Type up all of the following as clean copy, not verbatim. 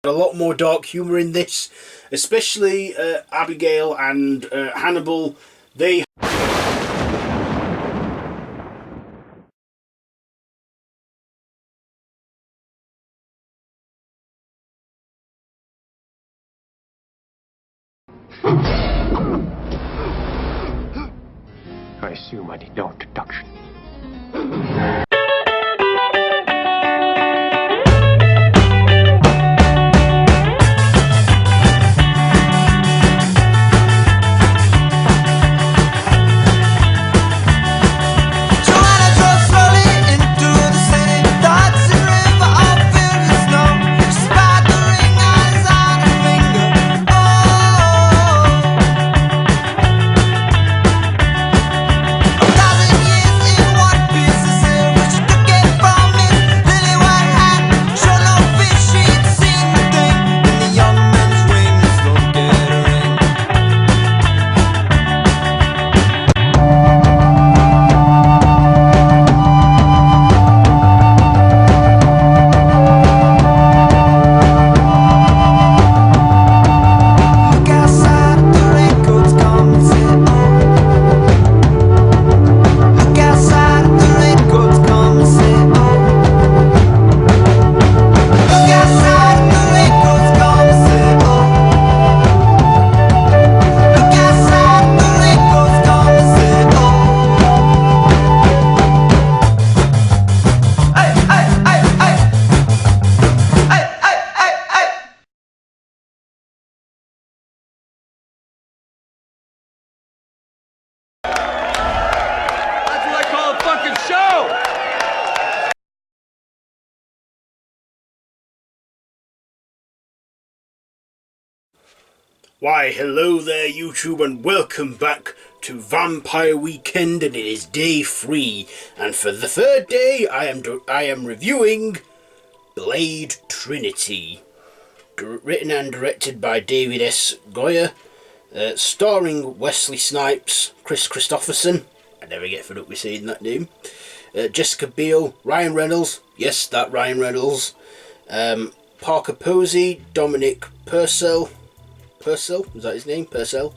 A lot more dark humour in this, especially Abigail and Hannibal. They I assume I need no introduction. Why, hello there YouTube, and welcome back to Vampire Weekend, and it is day 3, and for the third day I am reviewing Blade Trinity, written and directed by David S. Goyer, starring Wesley Snipes, Kristofferson, I never get fed up with saying that name, Jessica Biel, Ryan Reynolds, yes, that Ryan Reynolds, Parker Posey, Dominic Purcell, is that his name? Purcell,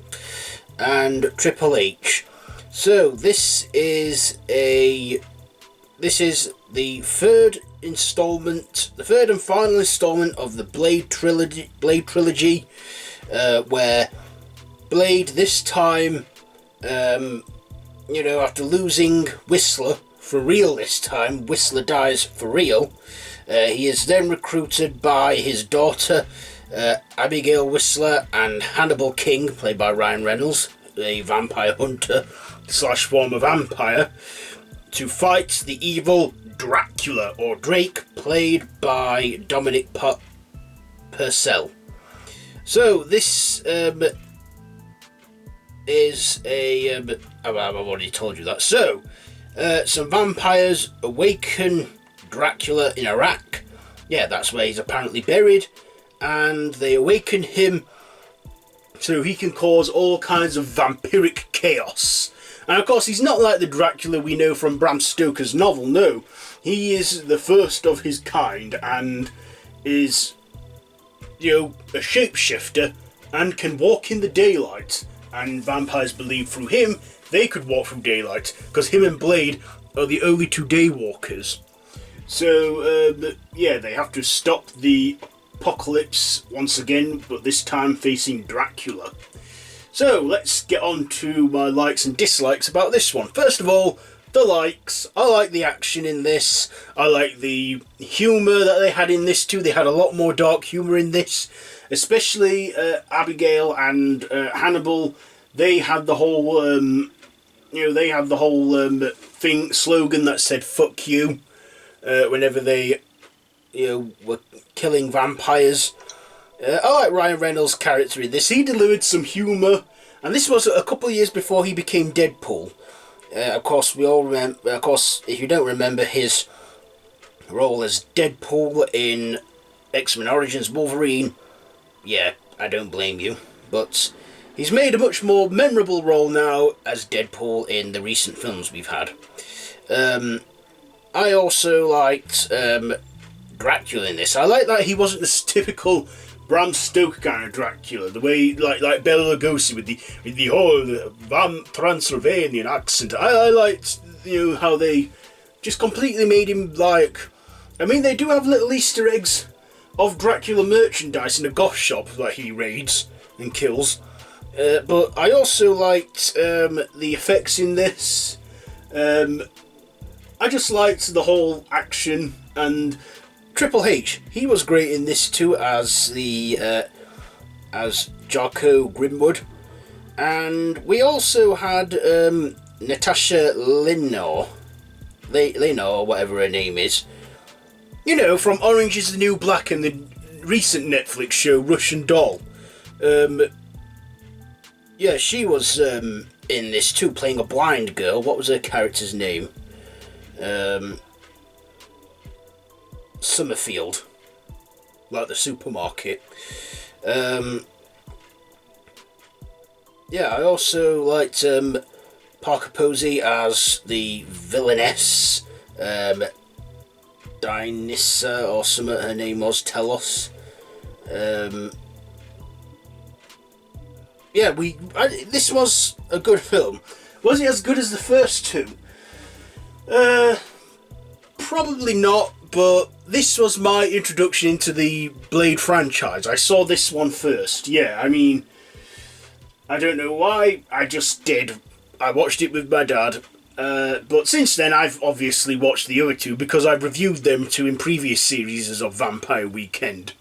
and Triple H. So this is the third installment, the third and final installment of the Blade Trilogy. Where Blade this time, after losing Whistler for real this time, Whistler dies for real. He is then recruited by his daughter, Abigail Whistler, and Hannibal King, played by Ryan Reynolds, a vampire hunter / former vampire, to fight the evil Dracula, or Drake, played by Dominic Purcell. So this is a I've already told you that. So some vampires awaken Dracula in Iraq. Yeah, that's where he's apparently buried. And they awaken him so he can cause all kinds of vampiric chaos. And of course, he's not like the Dracula we know from Bram Stoker's novel, no. He is the first of his kind and is, a shapeshifter and can walk in the daylight. And vampires believe through him they could walk through daylight, because him and Blade are the only two daywalkers. So, they have to stop the apocalypse once again, but this time facing Dracula. So let's get on to my likes and dislikes about this one. First of all, the likes. I like the action in this. I like the humour that they had in this too. They had a lot more dark humour in this, especially Abigail and Hannibal. They had the whole, slogan that said "fuck you" whenever they were killing vampires. I like Ryan Reynolds' character in this. He delivered some humour, and this was a couple of years before he became Deadpool. Of course, we all remember. Of course, if you don't remember his role as Deadpool in X-Men Origins Wolverine, yeah, I don't blame you. But he's made a much more memorable role now as Deadpool in the recent films we've had. I also liked Dracula in this. I like that he wasn't this typical Bram Stoker kind of Dracula, the way like Bela Lugosi with the whole Transylvanian accent. I liked, you know, how they just completely made him like. I mean, they do have little Easter eggs of Dracula merchandise in a goth shop that he raids and kills. But I also liked the effects in this. I just liked the whole action, and Triple H, he was great in this too as as Jarko Grimwood. And we also had Natasha Lenoir, or whatever her name is. You know, from Orange is the New Black and the recent Netflix show Russian Doll. Yeah, she was in this too, playing a blind girl. What was her character's name? Summerfield. Like the supermarket. Yeah, I also liked Parker Posey as the villainess. Dionysa or something her name was, Telos. Yeah, this was a good film. Was it as good as the first two? Probably not, but this was my introduction into the Blade franchise. I saw this one first. Yeah, I mean, I don't know why, I just did. I watched it with my dad. But since then, I've obviously watched the other two because I've reviewed them too in previous series of Vampire Weekend.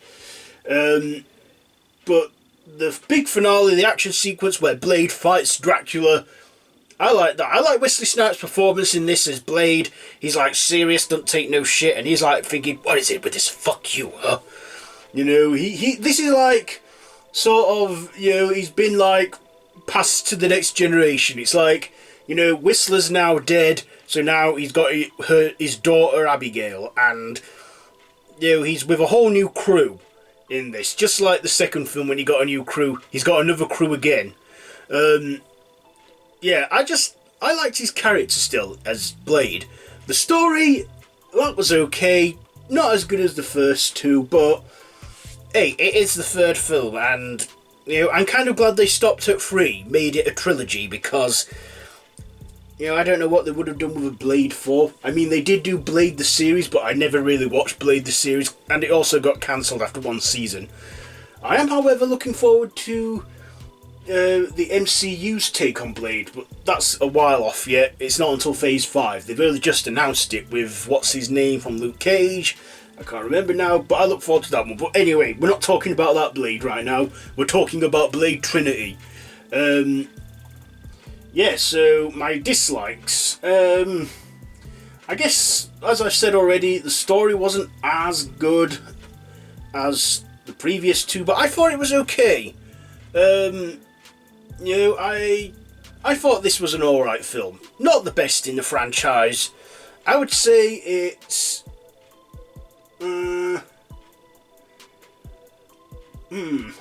But the big finale, the action sequence where Blade fights Dracula, I like that. I like Wesley Snipes' performance in this as Blade. He's like serious, don't take no shit, and he's like thinking, what is it with this fuck you, huh? You know, this is like, sort of, you know, he's been like passed to the next generation. It's like, you know, Whistler's now dead, so now he's got his daughter Abigail, and, you know, he's with a whole new crew in this. Just like the second film when he got a new crew, he's got another crew again. Yeah, I liked his character still as Blade. The story, that was okay. Not as good as the first two, but hey, it is the third film, and, you know, I'm kind of glad they stopped at 3, made it a trilogy, because, you know, I don't know what they would have done with a Blade 4. I mean, they did do Blade the series, but I never really watched Blade the series, and it also got cancelled after 1 season. I am, however, looking forward to the MCU's take on Blade, but that's a while off yet. It's not until Phase 5. They've only just announced it with what's his name from Luke Cage. I can't remember now, but I look forward to that one. But anyway, we're not talking about that Blade right now. We're talking about Blade Trinity. Yeah, so my dislikes. I guess, as I've said already, the story wasn't as good as the previous two, but I thought it was okay. You know, I thought this was an alright film. Not the best in the franchise. I would say it's...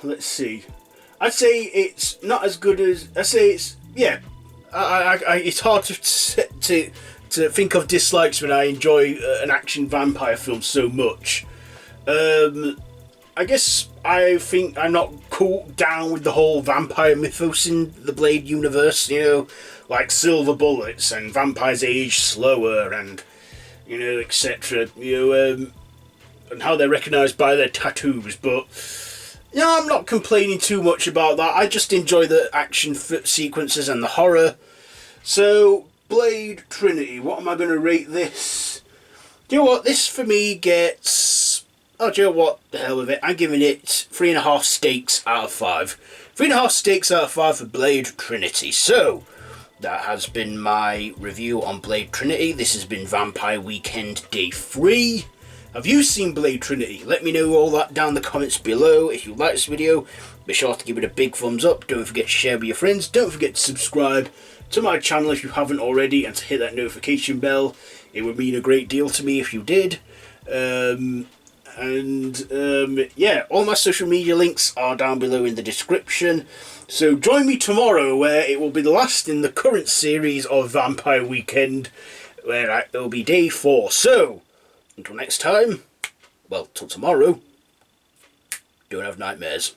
let's see. I'd say it's not as good as... I'd say it's... Yeah. It's hard to think of dislikes when I enjoy an action vampire film so much. I guess I think I'm not caught down with the whole vampire mythos in the Blade universe, you know, like silver bullets and vampires age slower and, you know, etc. You know, and how they're recognised by their tattoos, but yeah, I'm not complaining too much about that. I just enjoy the action sequences and the horror. So, Blade Trinity, what am I going to rate this? Do you know what? This for me gets... Oh, do you know what? The hell with it. I'm giving it 3.5 steaks out of 5. 3.5 steaks out of 5 for Blade Trinity. So, that has been my review on Blade Trinity. This has been Vampire Weekend Day 3. Have you seen Blade Trinity? Let me know all that down in the comments below. If you like this video, be sure to give it a big thumbs up. Don't forget to share with your friends. Don't forget to subscribe to my channel if you haven't already, and to hit that notification bell. It would mean a great deal to me if you did. Yeah, all my social media links are down below in the description. So join me tomorrow, where it will be the last in the current series of Vampire Weekend, where it will be day 4. So, until next time, well, till tomorrow, don't have nightmares.